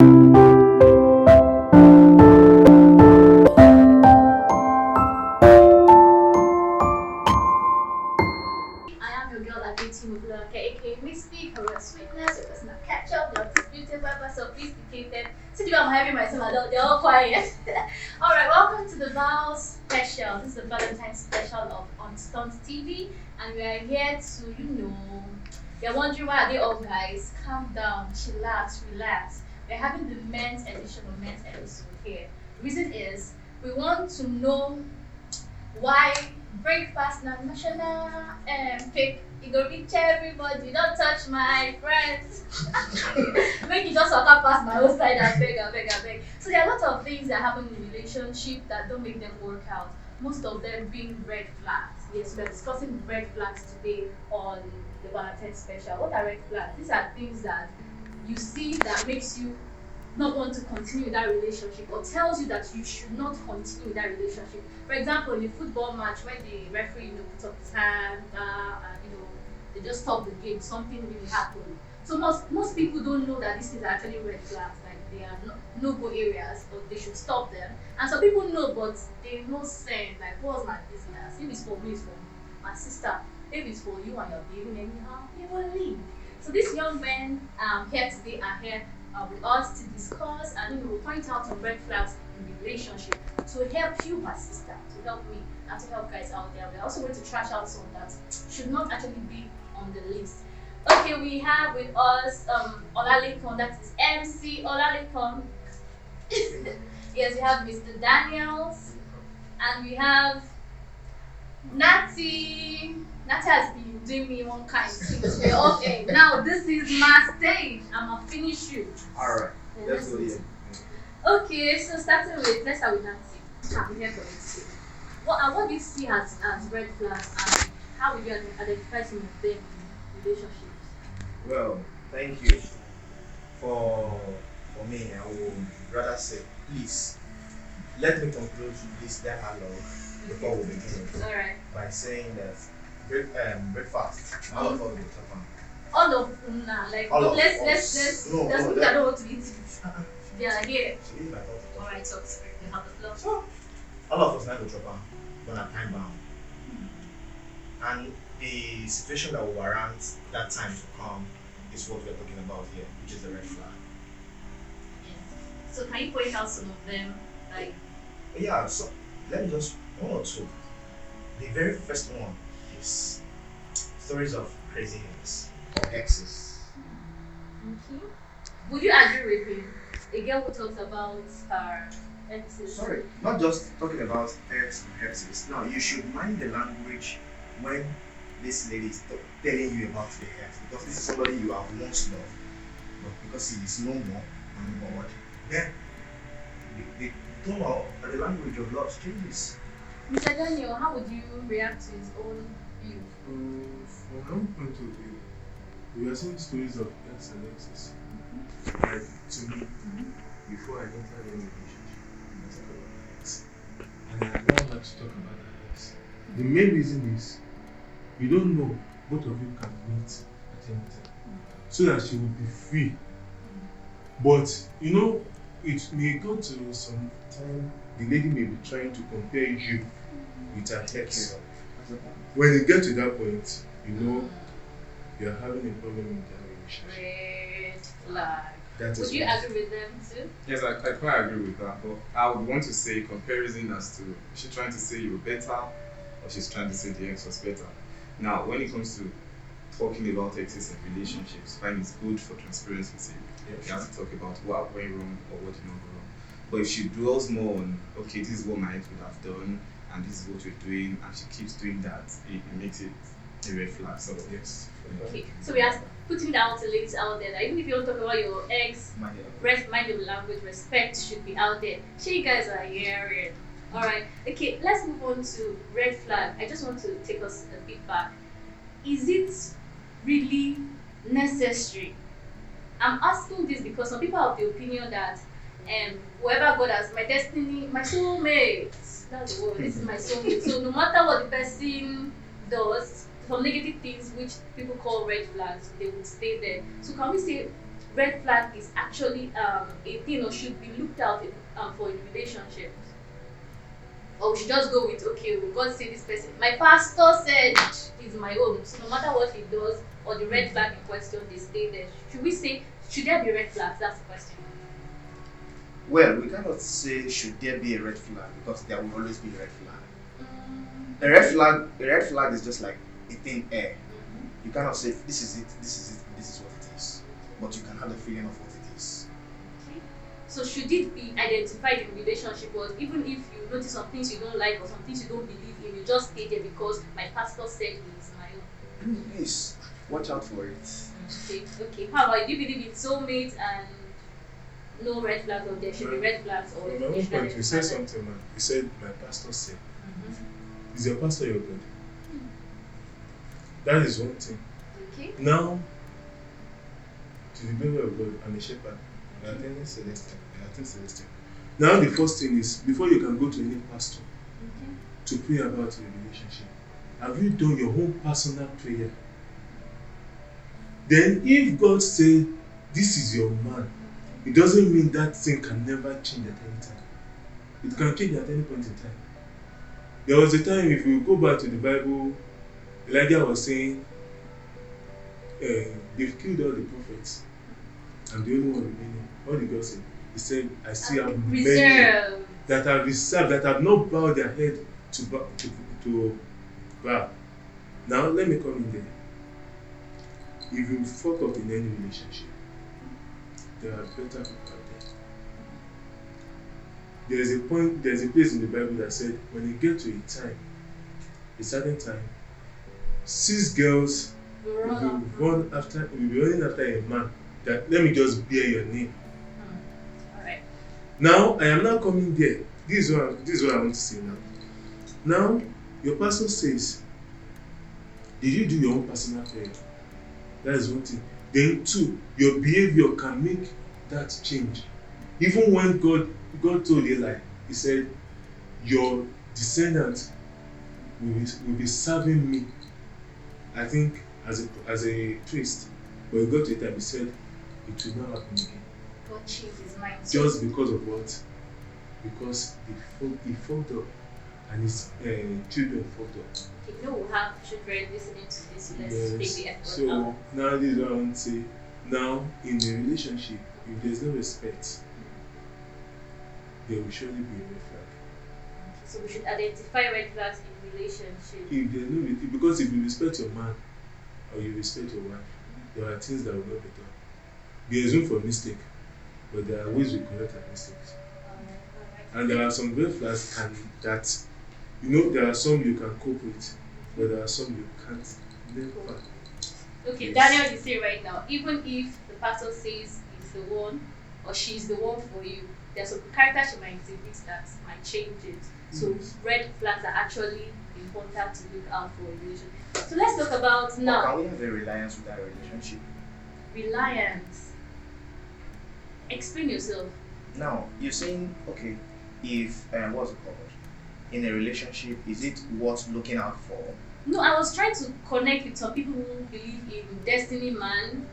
I am your girl at beauty Mugula, aka Mystique, for your sweetness, your personal catch up, your beauty purpose, so please be catered. Since I'm having myself, they're all quiet. Alright, welcome to the Val's special. This is the Valentine's special of On Stunt TV, and we are here to, you're wondering why are they all guys? Calm down, chillax, relax. We're having the men's edition of men's episode here. The reason is we want to know why breakfast na national cake. You go reach everybody, don't touch my friends. Make you just walk up past my whole side and beg. So there are a lot of things that happen in relationship that don't make them work out. Most of them being red flags. Yes, we're discussing red flags today on the Valentine's special. What are red flags? These are things that you see that makes you not want to continue that relationship or tells you that you should not continue that relationship. For example, in a football match when the referee puts up his hand and they just stop the game, something really happened. So most people don't know that this is actually red flags, like they are no-go areas, but they should stop them. And some people know, but they no sense, like what's my business? If it's for me, it's for my sister. If it's for you and you're behaving anyhow, you will leave. So these young men here today are here with us to discuss and we'll point out some red flags in the relationship to help you, my sister, to help me, and to help guys out there. We're also going to trash out some that should not actually be on the list. Okay, we have with us Olalekan, that is MC Olalekan. Yes, we have Mr. Daniels, and we have Natty. Natty has been doing me one kind of things. Okay, now this is my stage. I'ma finish you. Alright, let's go here. Okay, so starting with, let's start with Natty. I'm here for it. What do you see as red flags, and how would you identify some of them in relationships? Well, thank you. For me, I would rather say, please, let me conclude this dialogue before we begin. Alright. By saying that breakfast, all of us will talk on. All of them now, like All of let's us. No, people that don't want to eat it. They are here. She is my thought. Alright, so you have the floor. All of us now go chop on, but are time bound. And the situation that will warrant that time to come is what we're talking about here, which is the red flag. Yes. So can you point out some of them? Like Yeah, so let me just one or two. The very first one is stories of crazy ex or exes. okay. Would you agree with him? A girl who talks about her exes. Sorry, not just talking about ex and exes. No, you should mind the language when this lady is telling you about the ex, because this is somebody you have once loved, but because he is no more on board, then the tone or the language of love changes. Mr. Daniel, how would you react to his own view? From my own point of view, we are seeing stories of ex and exes. Like to me, before I entered any relationship, I talk about ex. And I don't like to talk about that ex. The main reason is you don't know both of you can meet at any time. So that she will be free. But it may go to some time the lady may be trying to compare you with her ex. When you get to that point, you're having a problem in that relationship. Red flag. That is Would you what- agree with them too? Yes, I quite agree with that. But I would want to say comparison as to, is she trying to say you were better or she's trying to say the ex was better? Now, when it comes to talking about exes and relationships, I find it's good for transparency's sake. You have to talk about what went wrong or what did not go wrong. But if she dwells more on, okay, this is what my ex would have done and this is what you're doing, and she keeps doing that, it makes it a red flag, sort of. Yes. Okay. So we are putting that out to ladies out there that even if you don't talk about your ex, mind your language, respect should be out there. Sure, you guys are hearing. Alright. Okay, let's move on to red flag. I just want to take us a bit back. Is it really necessary? I'm asking this because some people have the opinion that whoever God has my destiny, my soulmate. That's the word. This is my soulmate. So no matter what the person does, some negative things which people call red flags, they would stay there. So can we say red flag is actually a thing or should be looked out for in relationships? Or we should just go with, okay, we God say this person. My pastor said he's my own. So no matter what he does or the red flag in question, they stay there. Should we say, should there be red flags? That's the question. Well, we cannot say should there be a red flag because there will always be a red flag. A red flag is just like a thin air. You cannot say this is it, this is it, this is what it is. But you can have the feeling of what it is. Okay. So should it be identified in relationship, or even if you notice some things you don't like or some things you don't believe in, you just stay there because my pastor said he is my own? Please watch out for it. Okay. How about, do you believe in soulmates and no red flags, or there should be red flags? Or From my own point, you said something, man. You said my pastor said. Is your pastor your God? That is one thing. Okay. Now, to the glory of God, I'm a shepherd. I attend Celestial. Now, the first thing is, before you can go to any pastor to pray about your relationship, have you done your own personal prayer? Then, if God says, this is your man, it doesn't mean that thing can never change at any time. It can change at any point in time. There was a time, if you go back to the Bible, Elijah was saying, they've killed all the prophets. I'm the only one remaining. What did God say? He said, I still have many that are reserved, that have not bowed their head to bow. Now, let me come in there. If you fuck up in any relationship, there are better people out there. There's a place in the Bible that said, when you get to a certain time, 6 girls will be running after a man that, let me just bear your name. Alright. Now, I am now coming there. This is what I want to say now. Now, your pastor says, did you do your own personal prayer? That is one thing. Then 2, your behavior can make that change. Even when God told Eli, he said, your descendants will be serving me, I think, as a priest. But he got to a time, he said, it will not happen again. God changed his mind. Just because of what? Because he fucked up, and his children fucked up. Okay, you know we'll have children listening to this, so let's Yes. take the effort So out. now this is what I want to say. Now, in a relationship, if there's no respect, there will surely be a red flag. So we should identify red flags in relationship. If there's no, because if you respect your man or you respect your wife, there are things that will not be done. There is room for mistake, but there are ways we correct our mistakes. And there are some red flags that, there are some you can cope with, but there are some you can't never. Okay, Yes. Daniel is saying right now, even if the pastor says he's the one or she's the one for you, there's some character she might exhibit that might change it. So Yes. red flags are actually important to look out for in relationship. So let's talk about Or now can we have a reliance with that relationship? reliance. Explain yourself. Now, you're saying, okay, if, what's it called? In a relationship, is it worth looking out for? No, I was trying to connect with some people who believe in destiny man.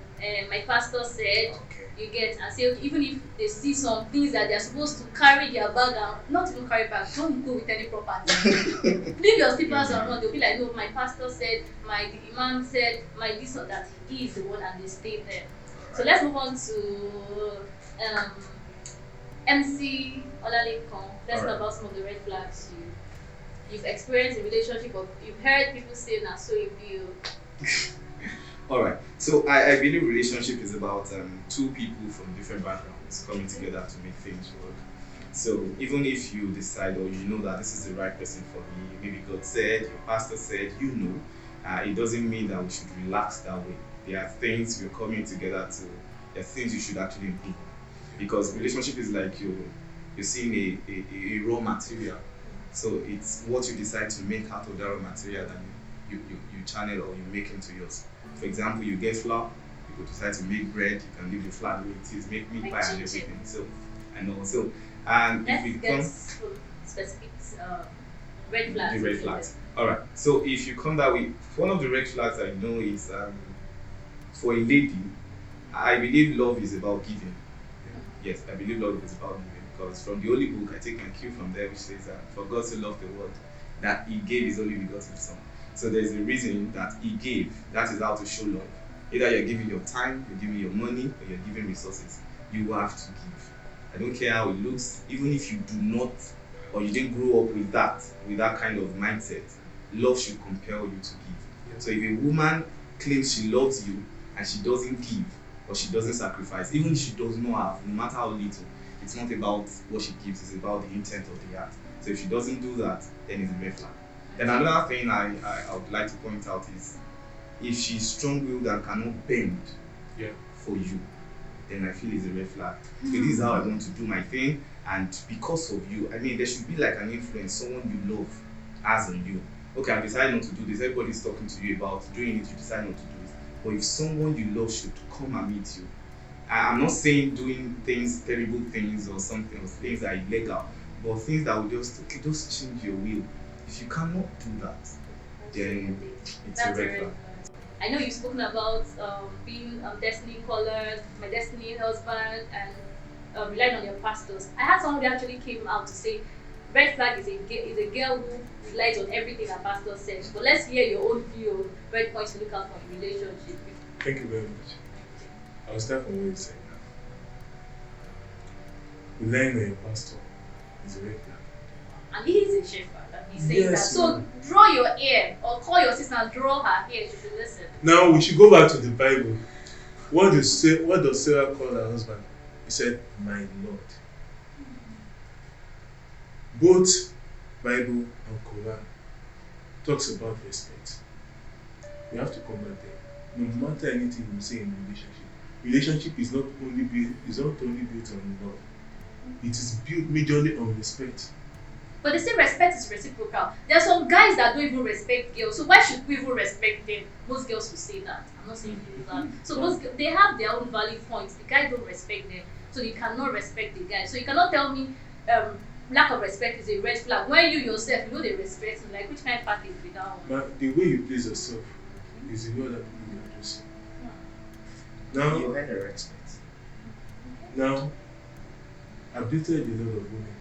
My pastor said, Okay. you get, and say, okay, even if they see some things that they're supposed to carry their bag and not even carry bag, don't go with any property. Leave your slippers around. They'll be like, no, my pastor said, my imam said, my this or that. He is the one, and they stay there. So let's move on to MC Olalekan. Let's talk about some of the red flags you've experienced in relationship, or you've heard people say, "Nah, so you feel." All right. So I believe relationship is about 2 people from different backgrounds coming together to make things work. So even if you decide or you know that this is the right person for me, maybe God said, your pastor said, it doesn't mean that we should relax that way. There are things we're coming together to. There are things you should actually improve on, because relationship is like you're seeing a raw material. So it's what you decide to make out of that raw material that you channel or you make into yours. For example, you get flour, you could decide to make bread, you can leave the flour the way it is, make meat pie and everything. So, and Let's if it get comes specific red flags. the red flags. Alright, so if you come that way, one of the red flags I know is for a lady, I believe love is about giving. Yes, I believe love is about giving, because from the Holy Book, I take my cue from there, which says that for God so loved the world that He gave His only begotten Son. So there's a reason that He gave. That is how to show love. Either you're giving your time, you're giving your money, or you're giving resources. You have to give. I don't care how it looks, even if you do not, or you didn't grow up with that kind of mindset. Love should compel you to give. So if a woman claims she loves you and she doesn't give, or she doesn't sacrifice, even if she does not have, no matter how little, it's not about what she gives, it's about the intent of the heart. So if she doesn't do that, then it's a red flag. Then another thing I would like to point out is, if she's strong-willed and cannot bend for you, then I feel it's a red flag. Okay, this is how I want to do my thing, and because of you, I mean, there should be like an influence someone you love has on you. Okay, I decided not to do this, everybody's talking to you about doing it, you decide not to do it. But if someone you love should come and meet you, I'm not saying doing things, terrible things or something, or things that are illegal, but things that will just change your will. If you cannot do that, then it's a red flag. I know you've spoken about being destiny colored, my destiny husband, and relying on your pastors. I had someone who actually came out to say, red flag is a girl who relies on everything her pastor says. But let's hear your own view of red points to look out for in relationship. Thank you very much. I will start from what you said now. Relying on your pastor is a red flag. And he is a shepherd, and he's saying Yes, that. So draw your ear, or call your sister and draw her ear, she should listen. Now we should go back to the Bible. What does Sarah call her husband? He said, "My Lord." Both Bible and Quran talks about respect. We have to come back there. No matter anything we say in relationship is not only built on love. It is built majorly on respect. But they say respect is reciprocal. There are some guys that don't even respect girls. So why should we even respect them? Most girls will say that. I'm not saying you do that. So they have their own valid points. The guy don't respect them, so you cannot respect the guy. So you cannot tell me lack of respect is a red flag when you yourself you know they respect me. Like, which kind of package be that one? But the way you place yourself is the way that people will address you. Now You earn the respect. Now, I've dated a lot of women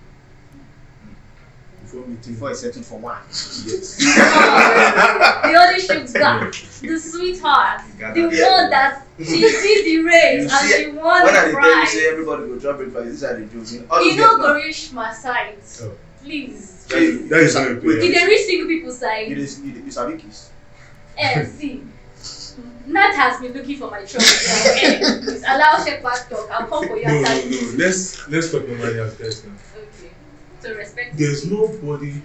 before I settled for one. Yes. The only sugar, the sweetheart, the one that she did the race and she won When I the tell you, prize. say everybody go drop it for this side, they do. You know Karishma side, Oh. please. That is not a prayer. Did they reach single people side? You sabi kiss. See, Nat has been looking for my trouble. Okay, please allow Shepherd talk. I'll come for you No. after. Let's talk normally after this now. Okay, so respect. There's nobody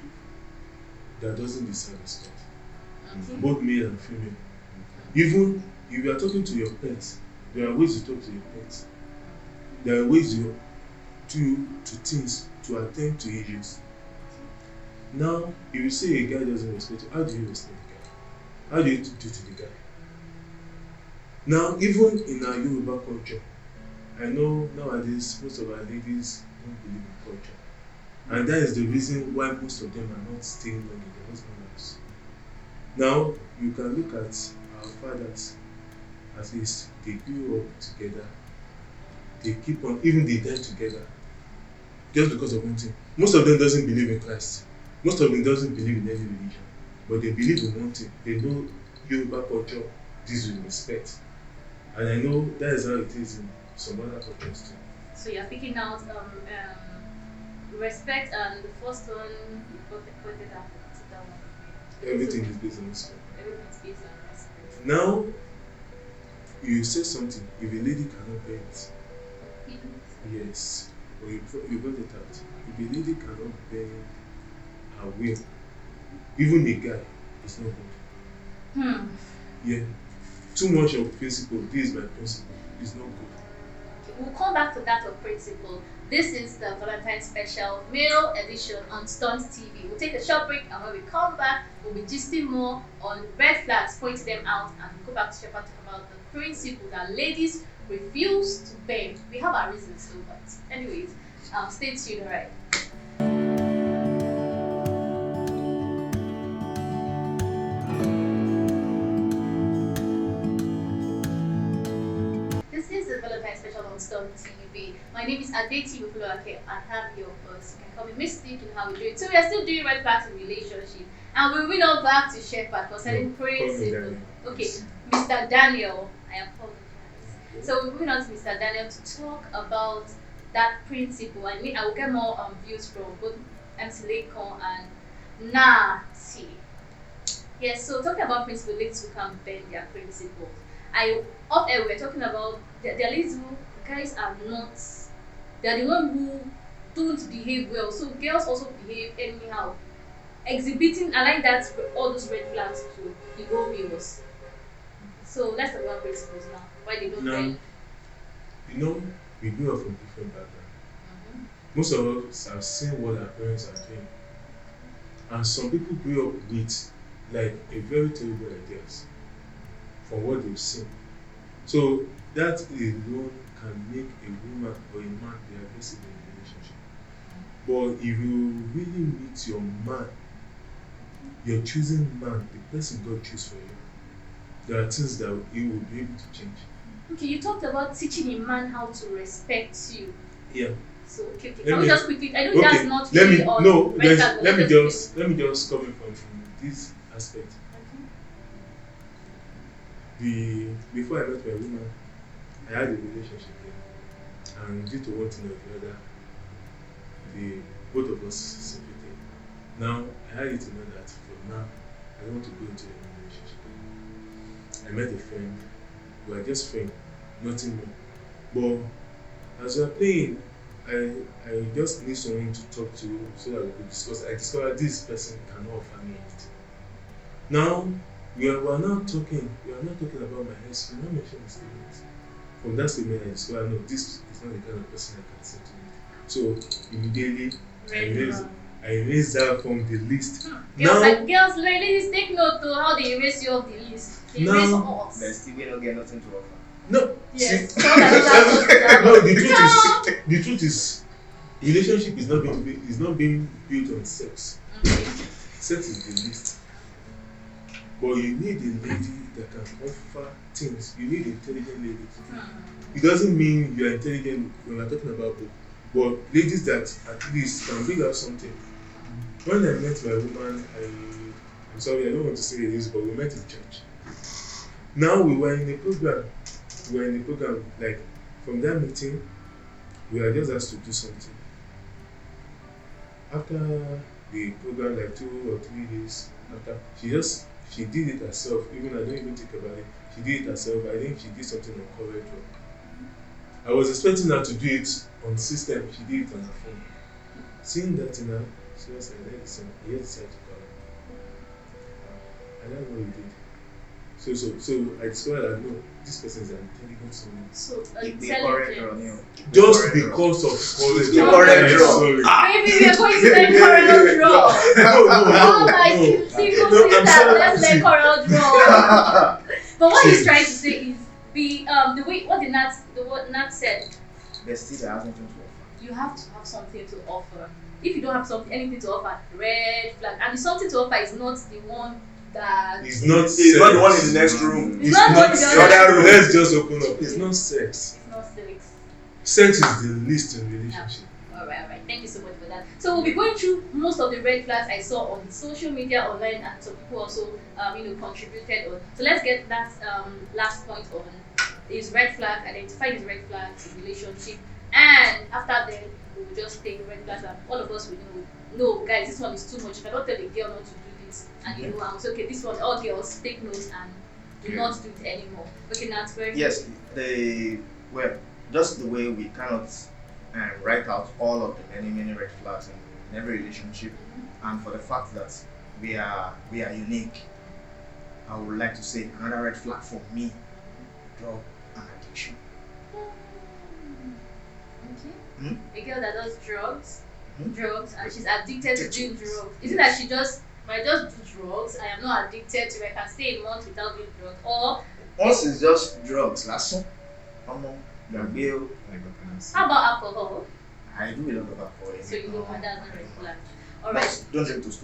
that doesn't deserve respect, Okay. both male and female. Even if you are talking to your pets, there are ways to talk to your pets. There are ways to things to attend to issues. Now, if you say a guy doesn't respect you, how do you respect the guy? How do you do to the guy? Now, even in our Yoruba culture, I know nowadays most of our ladies don't believe in culture. And that is the reason why most of them are not staying long in their husband's house. Now, you can look at our fathers, at least they grew up together. They keep on, even they die together. Just because of one thing. Most of them doesn't believe in Christ. Most of them doesn't believe in any religion. But they believe in one thing. They know Yoruba culture deals with respect. And I know that is how it is in some other cultures too. So you're picking out respect, and the first one you pointed out that one. Everything is based on respect. Everything is based on respect. Now, you say something, if a lady cannot bear it, yes, or you brought it out. If a lady cannot bear her will, even a guy, it's not good. Yeah. Too much of principle, this is my principle, it's not good. We'll come back to that of principle. This is the Valentine's special male edition on Stunt TV. We'll take a short break, and when we come back, we'll be gisting more on red flags, pointing them out, and we'll go back to Shepherd to talk about the principle that ladies refuse to bend. We have our reasons though, but anyways, stay tuned, alright? This is on Storm TV. My name is Adeti Ufuluake, and I'm your host. You can call me Mystique in how we do it. So we are still doing red flags in relationship, and we'll move on back to Shepherd concerning praise. Okay, Mr. Daniel, I apologize. So we're moving on to Mr. Daniel to talk about that principle. I mean, I will get more views from both MC Lekon and Nati. Yes, so talking about principle, ladies who can bend their principles. Off air, we're talking about the ladies who guys are not, they're the one who don't behave well. So girls also behave anyhow, exhibiting, I like that, all those red flags to the whole viewers. So let's talk about principles now. Why they don't bend. You know, we grew up from different backgrounds. Most of us have seen what our parents are doing. And some people grew up with like a very terrible ideas from what they've seen. So that alone can make a woman or a man be aggressive in a relationship. But if you really meet your man, your choosing man, the person God choose for you, there are things that he will be able to change. Okay, you talked about teaching a man how to respect you. Yeah. So can we just quickly? I know that's not let really me on. no. Let me just come in from this aspect. Before I met my woman, I had a relationship there, and due to one thing or the other, both of us separated. Now I had it to know that from now I don't want to go into a relationship. I met a friend. We are just friends, nothing more. But as we are playing, I just need someone to talk to so that we could discuss. I discovered this person cannot offer me anything. Now we are not talking about my ex. We are not mentioning his statements. From that statement, I discovered no, this is not the kind of person I can say to me. So immediately I erased that from the list. Girls, ladies, take note to how they erase you off the list. They erase us. There's still don't get nothing to offer. No. Yes. No, the truth is, relationship is not being built on sex. Sex is the least. But you need a lady that can offer things. You need intelligent ladies. It doesn't mean you are intelligent when we're talking about book, but ladies that at least can bring out something. When I met my woman, I'm sorry, I don't want to say this, but we met in church. Now we were in a program. Like from that meeting, we were just asked to do something. After the program, like 2 or 3 days after, she did it herself. Even I don't even think about it. She did it herself. I think she did something on Corel Drop. I was expecting her to do it on system. She did it on her phone. Seeing that in her, she was like, "Listen, I just decided to call her." I don't know what you did. So I discovered that no, this person is an intelligent soul. So intelligent. Just because of college. Maybe we are going to let Coral draw. Oh my single sister, let's let Coral draw. But what he's trying to say is the way what Nat said. Bestie that has nothing to offer. You have to have something to offer. If you don't have anything to offer, red flag. And the something to offer is not the one that it's not the one in the next room. It's not the other room. Let's just open up. It's not sex. It's not sex. Sex is the least in relationship. Yeah. Alright. Thank you so much for that. So we'll be going through most of the red flags I saw on social media, online, and some people also contributed on. So let's get that last point on is red flag, identify his red flags in relationship, and after that we'll just take red flags and all of us will know. No, guys, this one is too much. You cannot tell a girl not to do this, and you know, I was okay. This one, all girls take notes and do not do it anymore. Okay, that's very yes. Just the way we cannot write out all of the many red flags in every relationship, and for the fact that we are unique, I would like to say another red flag for me: drug and addiction. Okay. A girl that does drugs, and she's addicted to doing drugs. Isn't that she just might just do drugs? I am not addicted to it. I can stay a month without doing drugs. Or once it's just drugs, last one. How about alcohol? I do a lot of alcohol. So you don't want that red flag. Alright. Don't drink too much.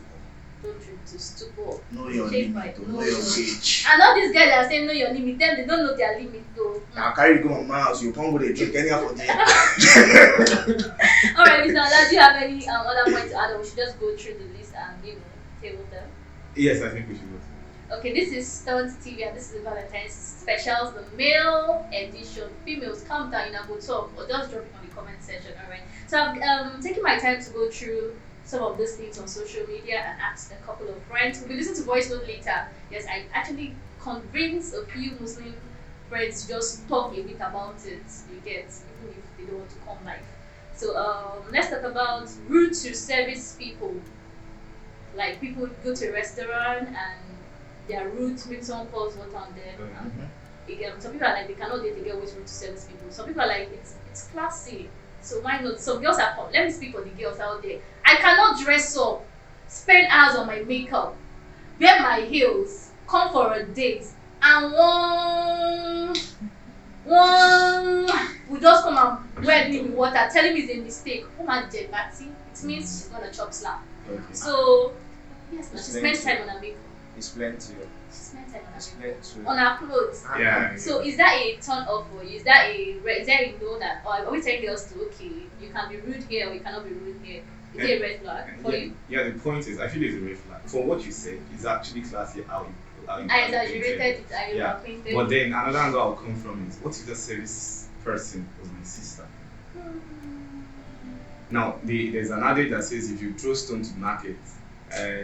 don't drink to stupor. Know your Shake limit, my- know your age. And all these guys that are saying know your limit, them they don't know their limit though. Now carry you go on my house, you can't go there drink any for there. Alright, Mr. Ola, do you have any other points to add, or we should just go through the list and table them? Yes, I think we should go. Okay, this is Stunt TV and this is the Valentine's specials, the male edition. Females, calm down, go talk or just drop it on the comment section, alright? So I've taken my time to go through some of these things on social media and asked a couple of friends. We'll be listening to voice note later. Yes, I actually convinced a few Muslim friends to just talk a bit about it, you get, even if they don't want to come live. So let's talk about rude to service people. Like people go to a restaurant and they are rude, maybe someone calls water on them. Again, some people are like they cannot date a girl who is rude to service people. Some people are like it's classy. So why not? Some girls are let me speak for the girls out there. I cannot dress up, spend hours on my makeup, wear my heels, come for a date, and one will just come and wet me with water, telling me it's a mistake. Oh my dear Batty, it means she's gonna chop slap. Okay. So yes, she It's spends plenty. time on her makeup. It's plenty. She spends time on her It's makeup. plenty. On her clothes. Yeah. So is that a turn off for you? Is that a know that, or are we telling girls to okay, you can be rude here or you cannot be rude here? Is it a red flag for you? Yeah, the point is, I feel it's a red flag. For what you said, it's actually classy how you I exaggerated it, I Yeah. painted. But then another angle I'll come from is, what if the service person was my sister? Now, there's an adage that says if you throw stone to market,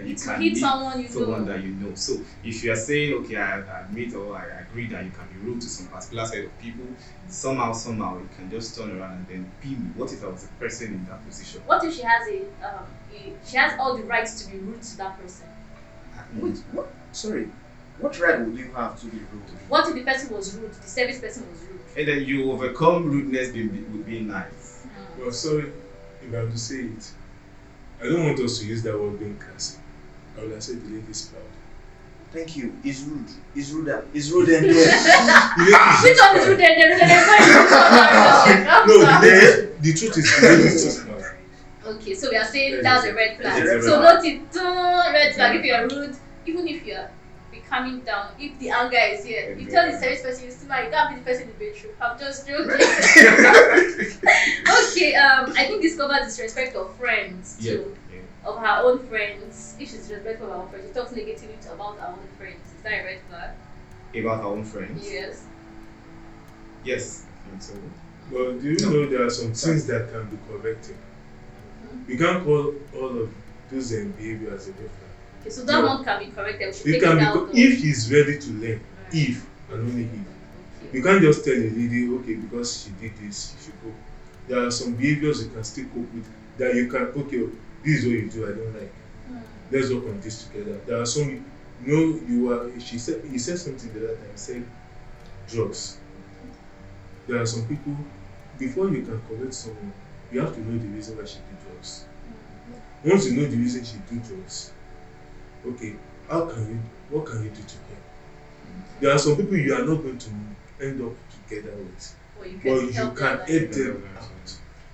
you to can hit hit someone you someone know. that you know. So if you are saying, okay, I admit or I agree that you can be rude to some particular set of people, somehow you can just turn around and then be me. What if I was a person in that position? What if she has she has all the rights to be rude to that person? Wait, what? Sorry. What right would you have to be rude? What if the person was rude, the service person was rude? And then you overcome rudeness with being nice. Well, sorry if I have to say it. I don't want us to use that word being classy. I would have said the lady is proud. Thank you. It's rude. It's rude. It's rude and Which one is rude? No, the truth is the lady is just proud. Okay, so we are saying that's a red flag. It's a red So flag. not it, don't red flag if you are rude, even if you are be calming down. If the anger is here, you tell the service person you still like you can't be the person in the bedroom. I'm just joking. Okay, I think this covers disrespect of friends too. Of her own friends. If she's disrespectful of her own friends, she talks negatively about her own friends. Is that a red flag? About our own friends? Yes. Yes, I think so. Well, do you know there are some things that can be corrected? We can't call all of those behavior as a red flag. Okay, so that No. one can be corrected. We should It take can it be out. if he's ready to learn. Right. If and only if. Okay. You can't just tell a lady, okay, because she did this, she should go. There are some behaviors you can still cope with that you can, okay, this is what you do, I don't like. Let's work on this together. There are some, he said something the other time, he said drugs. There are some people, before you can correct someone, you have to know the reason why she did drugs. Once you know the reason she did drugs, okay, what can you do to her? There are some people you are not going to end up together with, Or you but you help can them, help them out.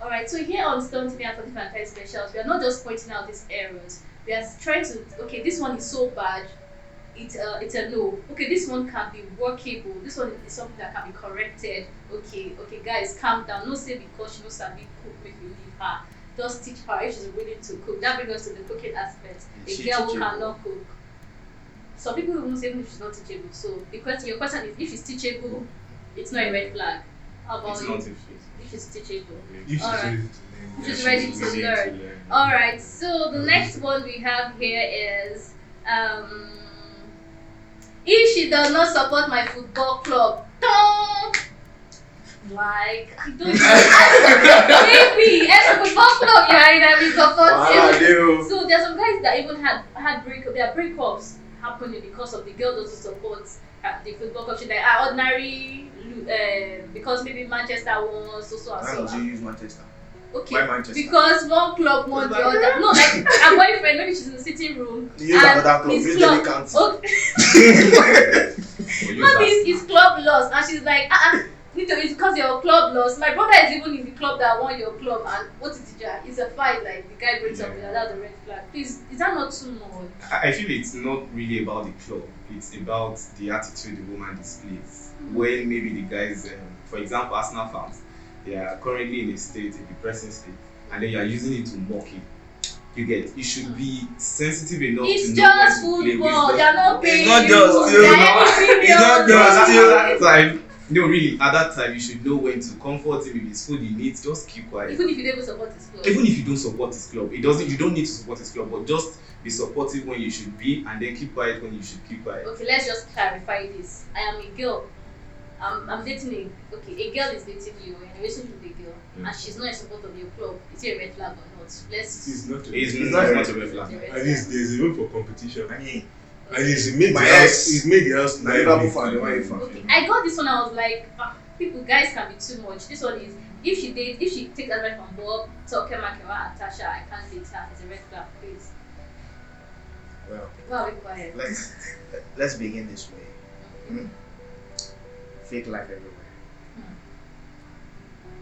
Alright, so here on Stone TV and 45 Specials, we are not just pointing out these errors. We are trying to, okay, this one is so bad, it's a no. Okay, this one can be workable. This one is something that can be corrected. Okay, guys, calm down. No say because she knows sabi cook, make you leave her. Just teach her if she's willing to cook. That brings us to the cooking aspect. Is A she girl who teachable? cannot cook. Some people will say even if she's not teachable. So your question is if she's teachable, it's not a red flag. How about It's you? not if If she's teachable. If she's Alright. ready to learn. She's ready to learn. Alright, so the next one we have here is if she does not support my football club, like I don't maybe as a football club you're in and we support you. So there's some guys that even had their breakups happening because of the girl doesn't support the football club. She's like ordinary because maybe Manchester won so Why and must so. you use Manchester? Okay, Why Manchester? because one club won the other. No, like her boyfriend, maybe she's in the sitting room. You use another club. his Use club, the county. okay, maybe his club lost, and she's like, It's because your club lost. My brother is even in the club that won your club, and what is it? It's a fight. Like the guy breaks up with her. That's a red flag. Please, is that not too much? I feel it's not really about the club. It's about the attitude the woman displays. When maybe the guys, for example, Arsenal fans, they are currently in a depressing state, and then you are using it to mock it. You get, you should be sensitive enough It's to know just when to play football. wisdom. They are not paying It's not you. just They you. are It's not just inferior. At that time, no, really, at that time, you should know when to comfort him. If it's food he needs, just keep quiet. Even if you don't support his club. Even if you don't support his club, you don't need to support his club, but just be supportive when you should be, and then keep quiet when you should keep quiet. Okay, let's just clarify this. I am a girl. I'm dating a girl is dating you, in a relationship with a girl, and she's not in support of your club. Is it a red flag or not? It's not. It's It's not not much of a flag. At least there's a room for competition. I mean, And it's made My the house. ex. It's made the house na Liverpool lively. fan, the one you fan. Okay, I got this one. I was like, people, guys can be too much. This one is if she takes advice from Bob, Toke Makewa, and Tasha, I can't date her. It's a red flag, please. Well, Well, be quiet. let's begin this way. Hmm? Fake life everywhere.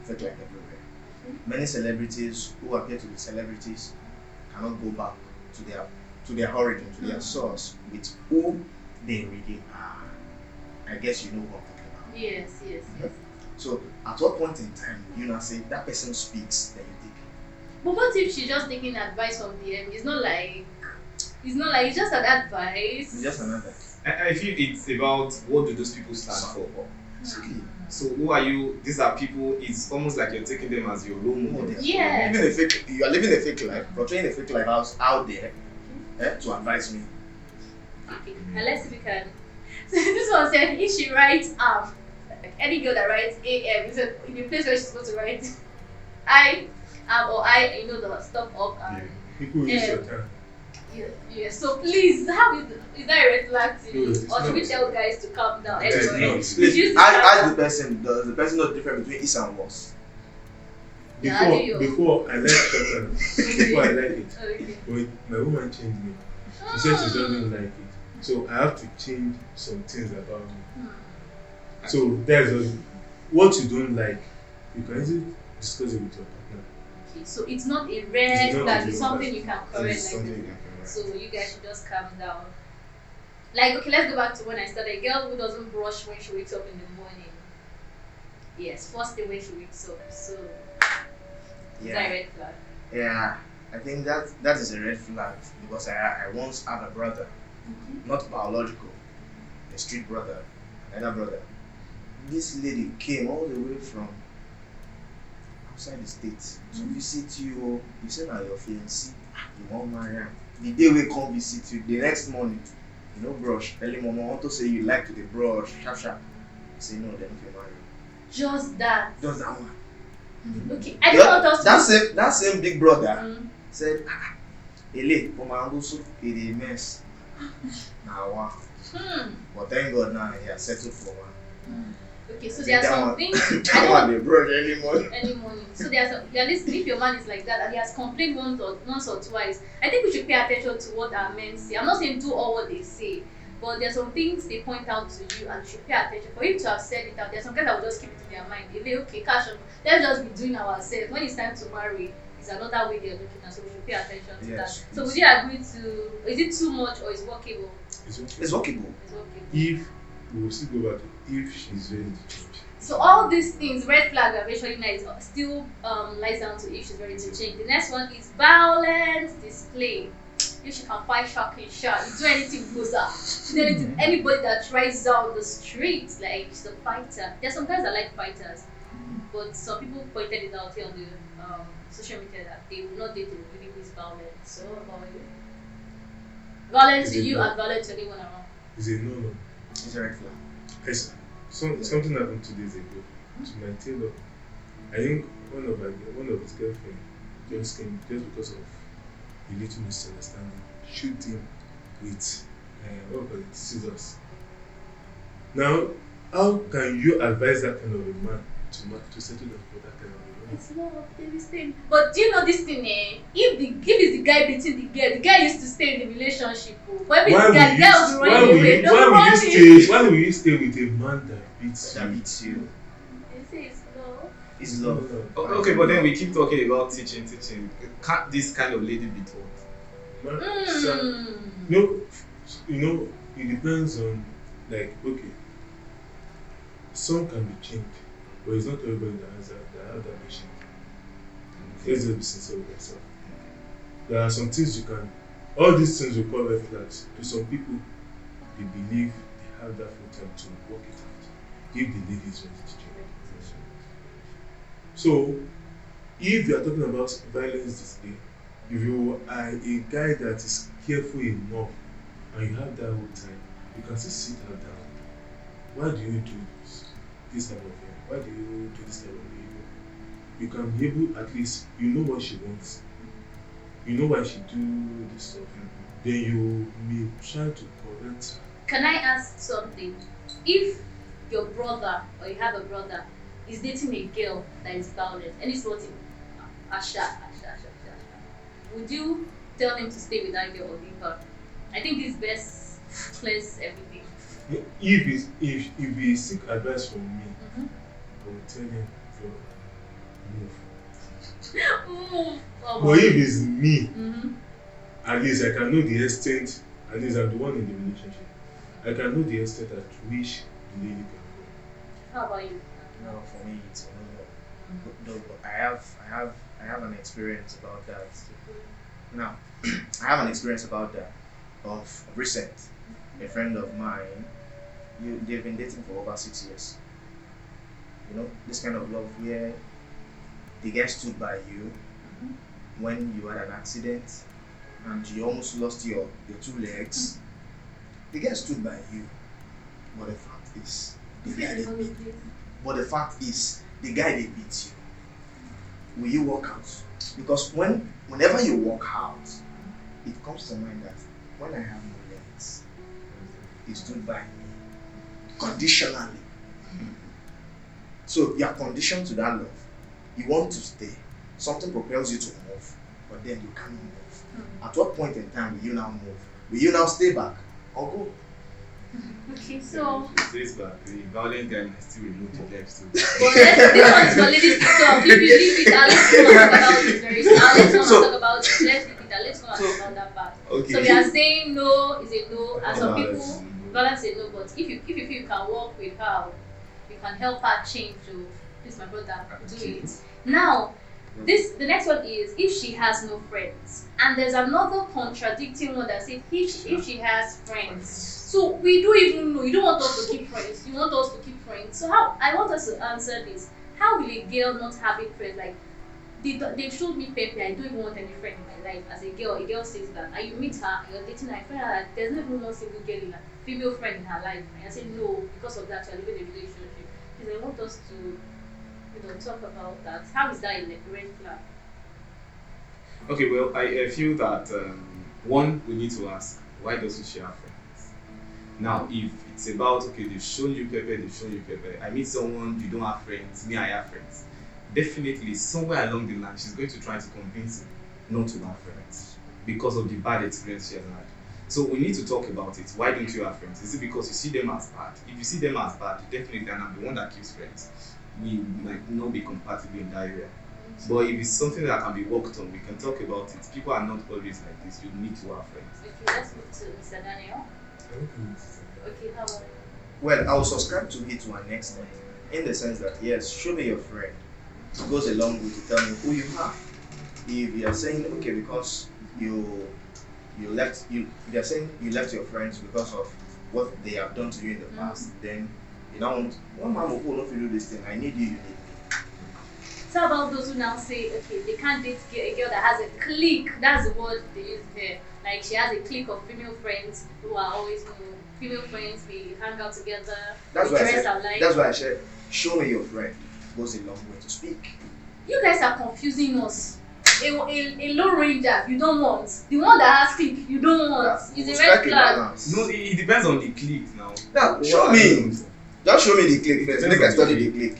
Fake life everywhere. Many celebrities who appear to be celebrities cannot go back to their origin, to their source, with who they really are. I guess you know what I'm talking about. Yes. So, at what point in time you now say that person speaks, then you take But what if she's just taking advice from DM? It's not like it's just an advice. it's just another. I feel it's about what do those people stand for. It's okay. So who are you? These are people. It's almost like you're taking them as your role model. Yeah. You are living a fake life, portraying a fake life out there to advise me. Okay, and let's see if we can. So this one said if she writes any girl that writes AM is in the place where she's supposed to write I or I, you know, the stuff up and People use your time. yeah. So please, is that a red flag to you? No, it's Or should we not. tell guys to calm down? It's Anyway, not. did you see Ask that? the person. Does the person know the difference between is and was? Yeah, I do you. Before I like pattern, before I like it, Okay. when my woman changed me, she said she doesn't like it. So I have to change some things about me. So that's what you don't like. You can easily discuss it with your partner. Okay, so it's not a It's red not flag, a it's red something flag. you can It's correct something like you this. can correct. So you guys should just calm down. Like, okay, let's go back to when I started. A girl who doesn't brush when she wakes up in the morning. Yes, first thing when she wakes up. So is that a red flag? Yeah. I think that is a red flag because I once had a brother, not biological, a street brother, another brother. This lady came all the way from outside the state to visit you. You say now your fiancé, you want marry am. The day we come visit you, the next morning, you know brush. Early mama want to say you like to the brush, sharp sharp. You say no, then if you marry. Just that. Just that one. Okay, I don't want us to. That same big brother Mm. said, Ele, for my uncle, so it is a mess. Now, wow. But thank God now he has settled for one. Okay, so there are some things I That don't one they brush early morning. any morning. So there's at least if your man is like that and he has complained once or twice, I think we should pay attention to what our men say. I'm not saying do all what they say, but there's some things they point out to you and you should pay attention. For him to have said it out, there's some guys that will just keep it in their mind. They say, okay, cash on, let's just be doing ourselves. When it's time to marry, it's another way they're looking at, so we should pay attention to Yes, that. So yes. would you agree to, is it too much or is workable? It's okay. It's workable. It's workable. If we will still go back to if she's ready to change. So all these things, red flag eventually now is still lies down to if she's ready to change. The next one is violence display. If she can fight shocking shot, you do anything goes up. Do anything, anybody that tries down the street, like she's a fighter. There's some guys that like fighters, but some people pointed it out here on the social media that they will not date a lady who is violent. So what about you? Violent to you and violent to anyone around. It's a no. It's a red flag. Something happened 2 days ago to my tailor. I think one of his girlfriend just came just because of a little misunderstanding. Shoot him with scissors. Now, how can you advise that kind of a man to settle down for that kind of a woman? It's not this thing. But do you know this thing, if it's the guy beating the guy used to stay in the relationship. But if it's the guy was running away. Why will you stay with a man that beats That you? beats you. It's love. Okay, but then we keep talking about teaching. Can't this kind of lady be taught? No, it depends on, like, okay, some can be changed, but it's not everybody that has that mission. Let's just be sincere with yourself. There are some things you can, all these things we call red flags. To some people, they believe they have that full time to work it out. If the lady is ready to change. So, if you are talking about violence display, if you are a guy that is careful enough and you have that whole time, you can still sit her down. Why do you do this type of thing? Why do you do this type of behavior? You can be able, at least, you know what she wants. You know why she do this stuff. Then you may try to correct her. Can I ask something? If your brother, or you have a brother, is dating a girl that is violent, and it's what Asha, would you tell him to stay with that girl or leave her? I think this best clears everything. If he seek advice from me, I will tell him to move. But if it's me, at least I can know the extent, at least I'm the one in the relationship. I can know the extent at which the lady can go. How about you? No, for me it's no. But I have an experience about that. Now, I have an experience about that of recent. A friend of mine, they've been dating for over 6 years. You know, this kind of love where the guy stood by you when you had an accident and you almost lost your 2 legs. The guy stood by you, but the fact is, the guy they beat you. Will you walk out? Because whenever you walk out, it comes to mind that when I have no legs, he stood by me conditionally. So you are conditioned to that love. You want to stay. Something propels you to move, but then you can't move. At what point in time will you now move? Will you now stay back or go? Okay, so Stays back. The violent guy might still remove the legs too. well, this one is for ladies to talk. If you leave it, let's go and talk about it very soon. Let's go and talk about it. Let's leave it. Let's go and talk about that part. Okay. So we are saying no is a no, and some people balance a no. But if you feel you can work with her, you can help her change to this, my brother, do it. Now, the next one is if she has no friends, and there's another contradicting one that says if she has friends. So we don't even know. You don't want us to keep friends. You want us to keep friends. So how? I want us to answer this. How will a girl not having friends? Like they showed me Pepe. I don't even want any friend in my life. As a girl says that, and you meet her, you're dating her, friend her. There's not even one single girl in her female friend in her life. And I say no, because of that, you're leaving the relationship. Because I want us to talk about that. How is that a red flag? Okay, well, I feel that one, we need to ask, why doesn't she have friends? Now, if it's about, okay, they've shown you Pepe, I meet someone, you don't have friends, me, I have friends. Definitely, somewhere along the line, she's going to try to convince you not to have friends because of the bad experience she has had. So we need to talk about it. Why don't you have friends? Is it because you see them as bad? If you see them as bad, definitely, and I'm the one that keeps friends, we might not be compatible in that area. But if it's something that can be worked on, we can talk about it. People are not always like this. You need to have friends. Okay, let's move to Mr. Daniel. Okay, how about you? Well, I'll subscribe to it to an extent, in the sense that yes, show me your friend. It goes a long way to tell me who you are. If you are saying okay because they're saying you left your friends because of what they have done to you in the past, then you don't want one man will not do this thing. I need you, you need me. So about those who now say, okay, they can't date a girl that has a clique. That's the word they use here. Like she has a clique of female friends who are always female friends. We hang out together. That's we why dress alike. That's why I said, show me your friend. Goes a long way to speak. You guys are confusing us. A low ranger you don't want. The one that has clique you don't want. It's a red flag. No, it depends on the clique now. Now show me. Just show me the clique first. Make I study the clique.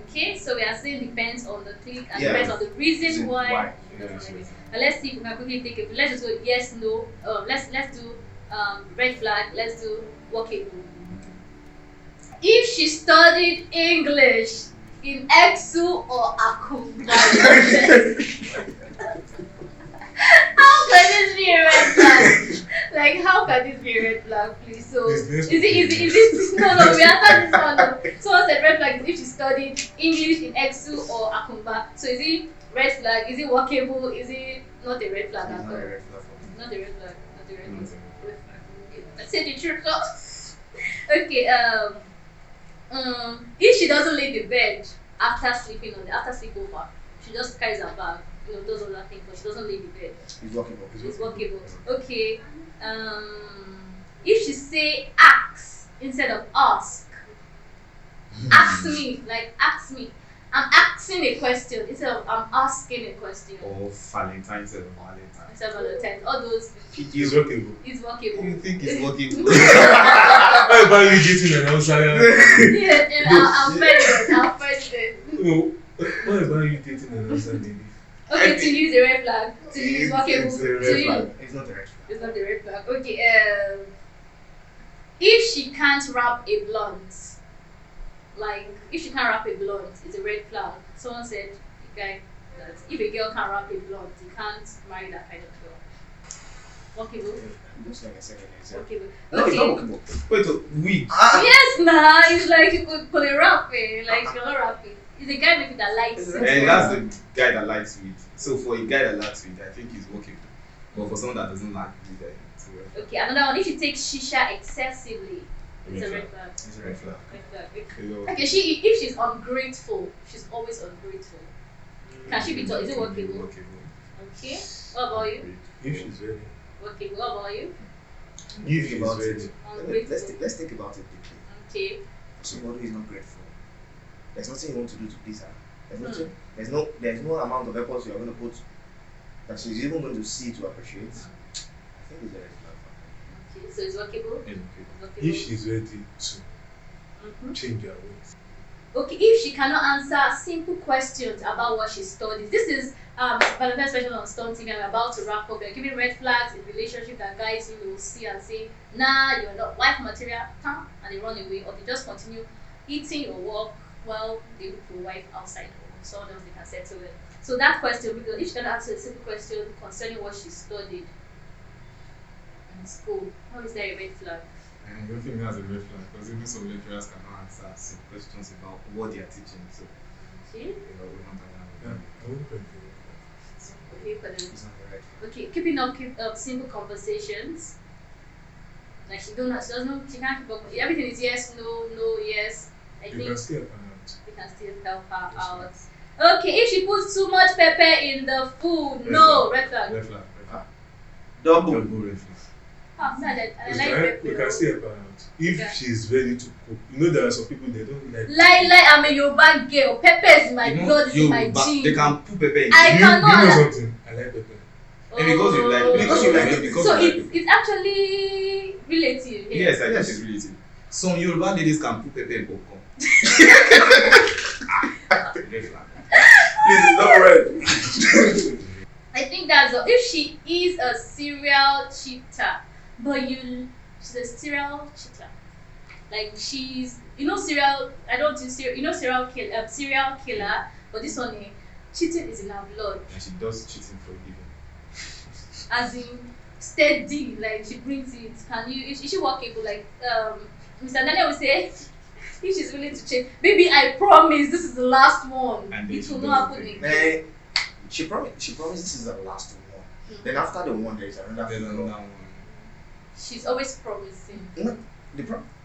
Okay, so we are saying depends on the clique and depends on the reason why. But let's see if we can quickly take it. Let's just go yes, no. Let's do red flag. Let's do walking. If she studied English, in Exu or Akumba? How can this be a red flag? Like, how can this be a red flag, please? So, is it? No, we answered this one. No. Someone said red flag is if she studied English in Exu or Akumba. So, is it red flag? Is it workable? Is it not a red flag at all? Not a red flag for me. Not a red flag. Not a red flag. Okay. Let's say the truth. Okay. If she doesn't lay the bed after sleepover, she just carries her bag. Does all that thing, but she doesn't lay the bed. It's workable. It's workable. Okay. If she say ask instead of ask, ask me. I'm asking a question instead of I'm asking a question. Or Valentine instead of Valentine. Instead of Valentine. All those. It's workable. It's workable. You think it's working? Why about you getting an outsider? Yeah, I'm president. No. Why about you dating an outsider? Okay, to use a red flag. To use workable. It's a red To flag. use. It's not a red flag. It's not the red flag. Okay. If she can't wrap a blunt, if she can't wrap a blunt, it's a red flag. Someone said, that if a girl can't wrap a blunt, you can't marry that kind of girl. Workable. Just like I said earlier. Workable. No, it's not Okay. workable. Wait, so wig. Yes, nah. It's like you could put a wrap it. Like you're not wrapping. It's a guy maybe that likes it. And that's the guy that likes weed. So for a guy that likes weed, I think he's working. But for someone that doesn't like weed, it's a red flag. Okay, another one. If she takes shisha excessively, it's a red flag. It's a red flag. Red flag. You know, Okay, if she's ungrateful, she's always ungrateful. Can she be taught? Is it workable? Okay. What about you? If she's ready. Workable. What about you? If she's About ready. it. Ungrateful. Let's think about it deeply. Okay. Somebody who is not grateful. There's nothing you want to do to please her. There's no amount of effort you are going to put that she's even going to see to appreciate. I think it's a red flag. Okay, so it's workable. it's Workable. If she's ready to Mhm. change her ways. Okay, if she cannot answer simple questions about what she studies. This is Valentine's special on Stone TV. I'm about to wrap up. We're giving red flags in relationship that guys will see and say, nah, you're not wife material, and they run away, or they just continue eating your work while they look for a wife outside or someone else they can settle with. So that question, because if she can answer a simple question concerning what she studied in school, how is there a red flag? I don't think that's a red flag because even some lecturers cannot answer some questions about what they are teaching. So, Okay. we want to Yeah, know. I won't pray for Okay, for the It's not a red flag. Okay, keep up simple conversations. Like she can't keep up. Everything is yes, no, yes. I you. think You can still help her out. we can still help her That's out. right. Okay, if she puts too much pepper in the food, no, red flag. Red flag. Double. Double red flag. Oh, no, I like We pepper. can still help her out. If Okay. she's ready to cook. You know there are some people they don't like. I'm a Yoruba girl. Pepper is my blood, is my gene. They can put pepper in. I you cannot. know something? I like pepper. And because you like Because you like it. because So you like it's actually relative. Yes, I Yes. think it's relative. Some Yoruba ladies can put pepper in popcorn. Red flag. Please, it's not red. I think that's all. If she is a serial cheater, but she's a serial cheater. Like she's, serial. I don't do serial. Serial killer. But this one, cheating is in her blood. And she does cheating for a living. As in steady. Like she brings it. Is she workable? Like Mr. Daniel will say, if she's willing to change, baby, I promise this is the last one. And then It she will does not happen it again. Man, she promised this is the last one. Then after the one, there is another There's one. another one. She's always promising.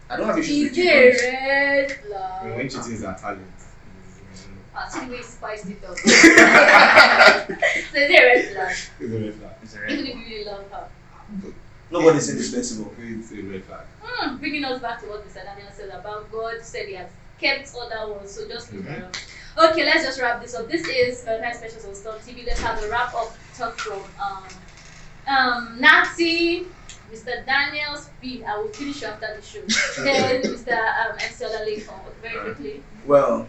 I don't have issues Is with you. it a red flag? When cheating is her talent. See the way he spiced it up. So is it a red flag? It's a red flag. It's a red Even if flag. you really love her. Nobody's indispensable. It's a red flag. Bringing us back to what Mr. Daniel said about God said he has kept other ones, so just look Mhm. around. Okay, let's just wrap this up. This is Valentine's Specials on Storm TV. Let's have a wrap up talk from Nazi, Mr. Daniel Speed. I will finish you after the show. Then Mr. MC Olalekon, very quickly. Well,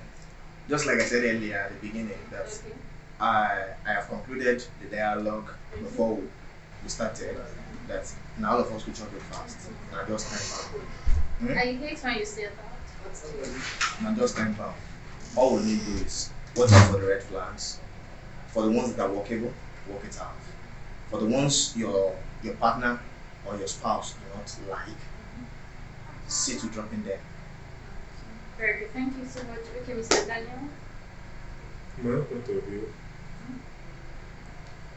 just like I said earlier at the beginning, that Okay. I have concluded the dialogue before we started that now all of us could chop it fast. Now just time bound. I hate when you say that, but still. Now just time bound. all we need to do is watch out for the red flags. For the ones that are workable, work it out. For the ones your partner or your spouse do not like, see to drop in there. Very good. Thank you so much. Okay, Mr. Daniel. My point of view,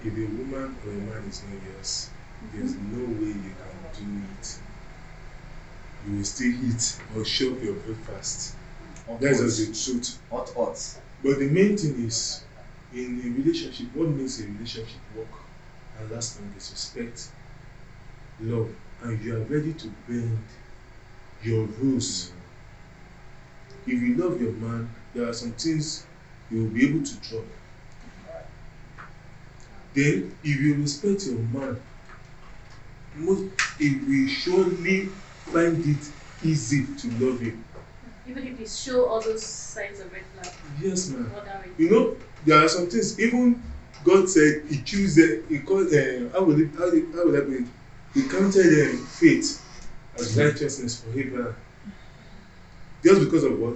if a woman or a man is not yours, there's no way you can do it. You will still eat or shop your breakfast. That's just the truth. Hot. But the main thing is, in a relationship, what makes a relationship work and last long is respect, love, and you are ready to bend your rules. If you love your man, there are some things you will be able to drop. Then, if you respect your man, it will surely find it easy to love him. Even if you show all those signs of red flag. Yes, ma'am. Other way. You know, there are some things, even God said He chose, He called, how would I put it? He counted faith as righteousness for Abraham. Just because of what?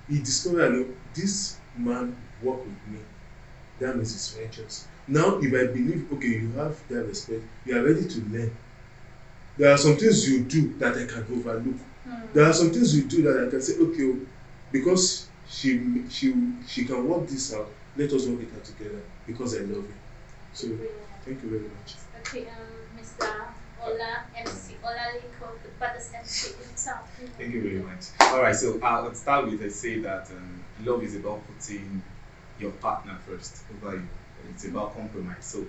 He discovered, no, this man walked with me. That means he's righteous. Now, if I believe, okay, you have that respect, you are ready to learn. There are some things you do that I can overlook. There are some things you do that I can say, okay, because she can work this out, let us work it out together because I love you. So, thank you very much. Okay, Mr. Ola MC, Ola Liko, the baddest MC in town. Thank you very much. Alright, so I'll start with I say that love is about putting your partner first over you. It's about compromise. So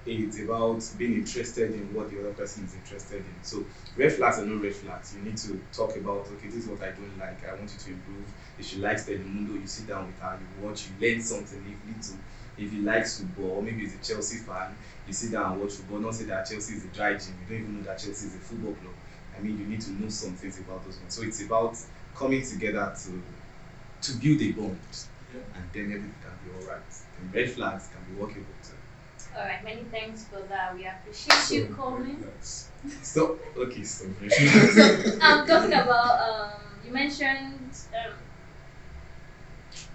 it's about being interested in what the other person is interested in. So red flags are no red flags. You need to talk about, okay, this is what I don't like. I want you to improve. If she likes Telemundo, you sit down with her, you watch, you learn something, little. If he likes football, maybe he's a Chelsea fan, you sit down and watch football. Not say that Chelsea is a dry gym. You don't even know that Chelsea is a football club. I mean, you need to know some things about those ones. So it's about coming together to build a bond, and then everything can be all right. And red flags can be workable too. All right, many thanks for that. We appreciate you coming. So, okay, so I'm talking about you mentioned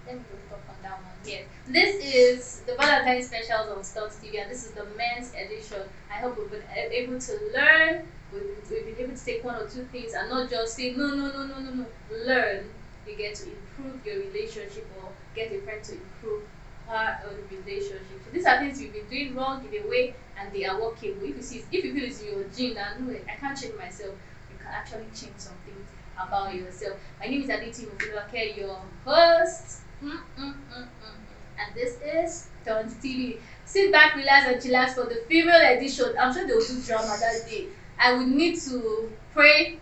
let me look up on that one. Yes, this is the Valentine's specials on Stocks TV, and this is the men's edition. I hope we've been able to learn. We've been able to take one or two things and not just say no. Learn. You get to improve your relationship or get a friend to improve her own relationship. So these are things you've been doing wrong in a way, and they are workable. If you feel it's your gene that no, I can't change myself, you can actually change some things about yourself. My name is Aditi Mufilake, your host. And this is Tons TV. Sit back, relax, and chillax for the female edition. I'm sure they will do drama that day. I will need to pray,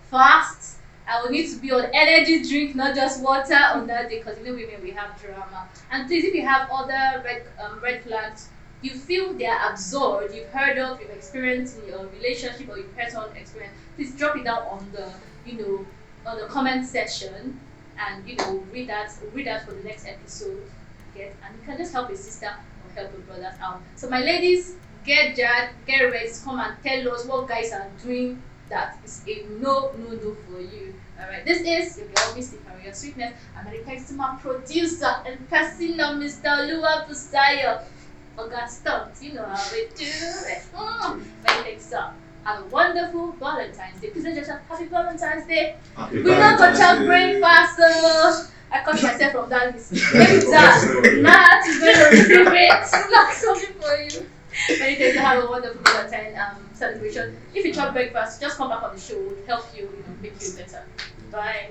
fast. I will need to be on energy drink, not just water on that day, because you know women, we have drama. And please, if you have other red flags you feel they are absurd, you've heard of, you've experienced in your relationship, or you've heard someone experience, please drop it down on the on the comment section, and read that for the next episode. And you can just help a sister or help a brother out. So my ladies, get ready to come and tell us what guys are doing that is a no for you. Alright, this is your girl Mystique and your sweetness. I'm very thanks to my producer and person of Mr. Lua Busayo. Augustus, you know how we do it. Many thanks, sir. Have a wonderful Valentine's Day. Please just happy Valentine's Day. Happy We don't go to breakfast. I cut myself from that list. Maybe that. Matt is going to receive it. Not something for you. Many thanks to have a wonderful Valentine celebration. If you chop breakfast, just come back on the show. It will help you, make you better. Bye.